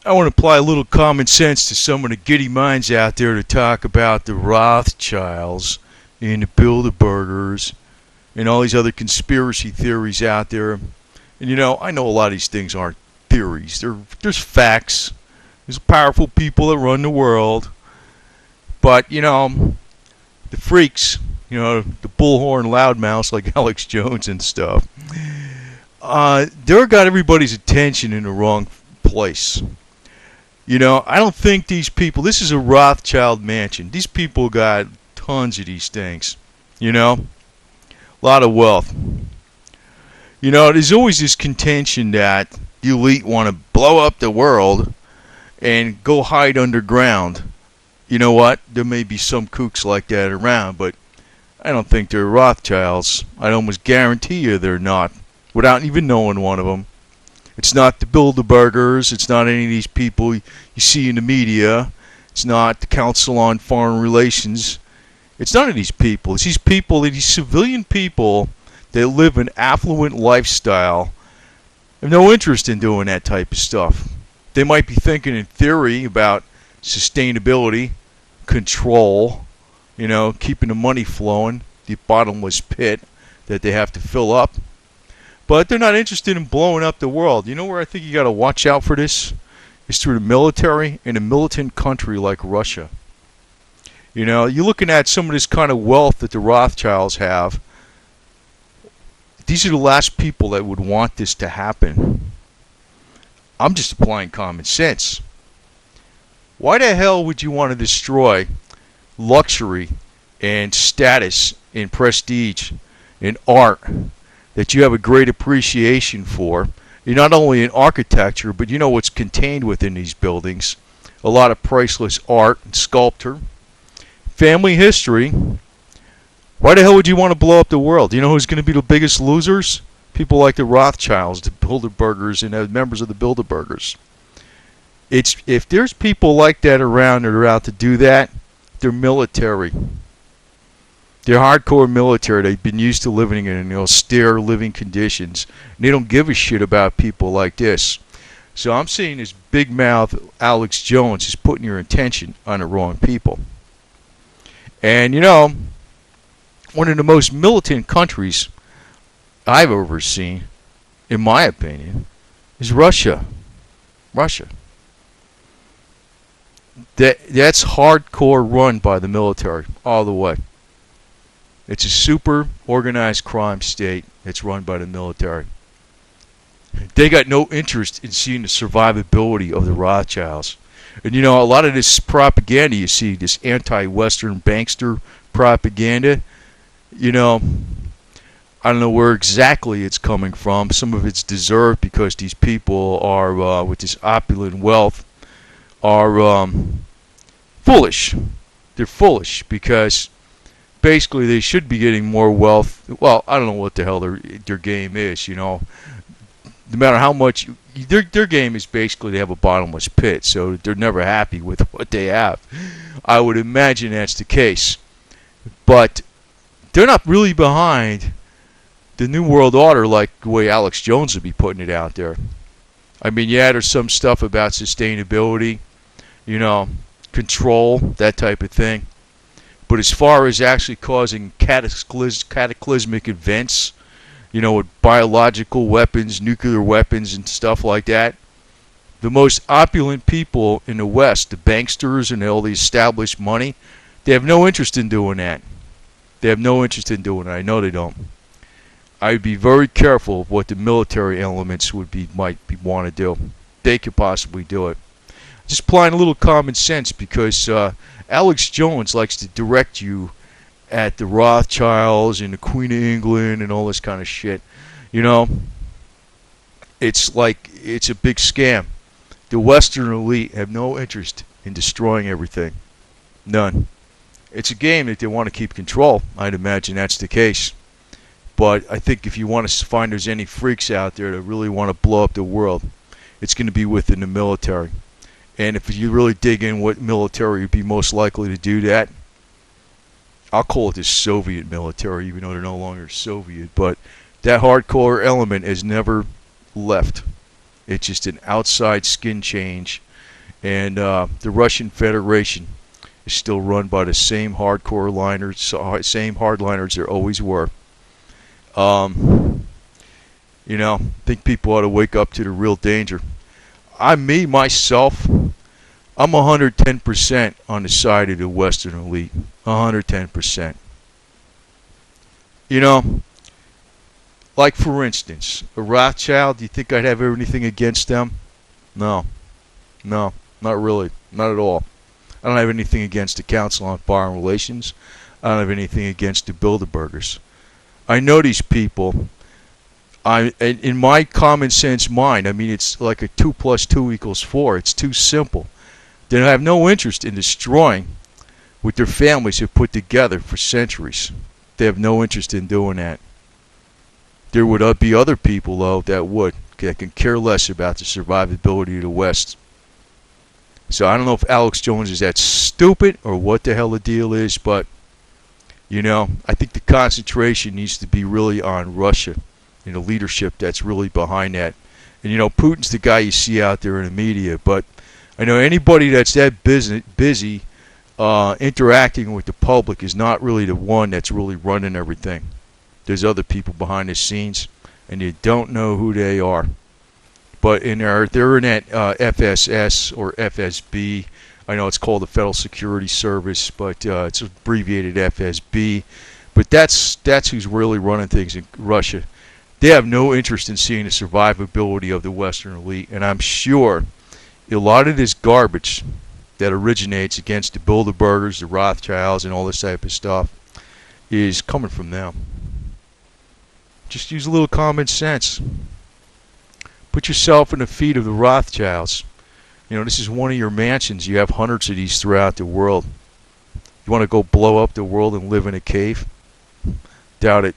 I want to apply a little common sense to some of the giddy minds out there to talk about the Rothschilds and the Bilderbergers and all these other conspiracy theories out there. And I know a lot of these things aren't theories. There's facts. There's powerful people that run the world. But, the freaks, the bullhorn loudmouths like Alex Jones and stuff, they're got everybody's attention in the wrong place. I don't think these people, this is a Rothschild mansion. These people got tons of these things, a lot of wealth. There's always this contention that the elite want to blow up the world and go hide underground. You know what? There may be some kooks like that around, but I don't think they're Rothschilds. I'd almost guarantee you they're not, without even knowing one of them. It's not the Bilderbergers. It's not any of these people you see in the media. It's not the Council on Foreign Relations. It's none of these people. It's these people, these civilian people that live an affluent lifestyle, have no interest in doing that type of stuff. They might be thinking in theory about sustainability, control, keeping the money flowing, the bottomless pit that they have to fill up. But they're not interested in blowing up the world. You know where I think you got to watch out for this? Is through the military in a militant country like Russia. You're looking at some of this kind of wealth that the Rothschilds have. These are the last people that would want this to happen. I'm just applying common sense. Why the hell would you want to destroy luxury and status and prestige and art that you have a great appreciation for? You're not only in architecture, but you know what's contained within these buildings. A lot of priceless art and sculpture. Family history. Why the hell would you want to blow up the world? You know who's going to be the biggest losers? People like the Rothschilds, the Bilderbergers, and the members of the Bilderbergers. If there's people like that around that are out to do that, they're military. They're hardcore military. They've been used to living in austere living conditions. And they don't give a shit about people like this. So I'm seeing this big mouth Alex Jones is putting your attention on the wrong people. And one of the most militant countries I've ever seen, in my opinion, is Russia. Russia. That's hardcore run by the military all the way. It's a super organized crime state that's run by the military. They got no interest in seeing the survivability of the Rothschilds. And a lot of this propaganda you see, this anti-Western bankster propaganda, I don't know where exactly it's coming from. Some of it's deserved because these people are, with this opulent wealth, are foolish. They're foolish because basically they should be getting more wealth. Well, I don't know what the hell their game is, No matter how much, their game is basically they have a bottomless pit, so they're never happy with what they have. I would imagine that's the case. But they're not really behind the New World Order like the way Alex Jones would be putting it out there. I mean, yeah, there's some stuff about sustainability, control, that type of thing. But as far as actually causing cataclysmic events, with biological weapons, nuclear weapons, and stuff like that, the most opulent people in the West, the banksters and all the established money, they have no interest in doing that. They have no interest in doing it. I know they don't. I'd be very careful of what the military elements might want to do. They could possibly do it. Just applying a little common sense because Alex Jones likes to direct you at the Rothschilds and the Queen of England and all this kind of shit. It's like it's a big scam. The Western elite have no interest in destroying everything. None. It's a game that they want to keep control. I'd imagine that's the case. But I think if you want to find there's any freaks out there that really want to blow up the world, it's going to be within the military. And if you really dig in what military would be most likely to do that, I'll call it the Soviet military, even though they're no longer Soviet. But that hardcore element has never left. It's just an outside skin change And the Russian Federation is still run by the same same hardliners there always were. I think people ought to wake up to the real danger. Myself, I'm 110% on the side of the Western elite. 110%. Like for instance, a Rothschild, do you think I'd have anything against them? No. No, not really. Not at all. I don't have anything against the Council on Foreign Relations. I don't have anything against the Bilderbergers. I know these people. In my common sense mind, it's like a 2 + 2 = 4. It's too simple. They have no interest in destroying what their families have put together for centuries. They have no interest in doing that. There would be other people, though, that can care less about the survivability of the West. So I don't know if Alex Jones is that stupid or what the hell the deal is, but, I think the concentration needs to be really on Russia and the leadership that's really behind that. And, Putin's the guy you see out there in the media, but I know anybody that's that busy interacting with the public is not really the one that's really running everything. There's other people behind the scenes, and you don't know who they are. But they're in that FSS or FSB. I know it's called the Federal Security Service, but it's abbreviated FSB. But that's who's really running things in Russia. They have no interest in seeing the survivability of the Western elite, and I'm sure a lot of this garbage that originates against the Bilderbergers, the Rothschilds, and all this type of stuff is coming from them. Just use a little common sense. Put yourself in the feet of the Rothschilds. This is one of your mansions. You have hundreds of these throughout the world. You want to go blow up the world and live in a cave? Doubt it.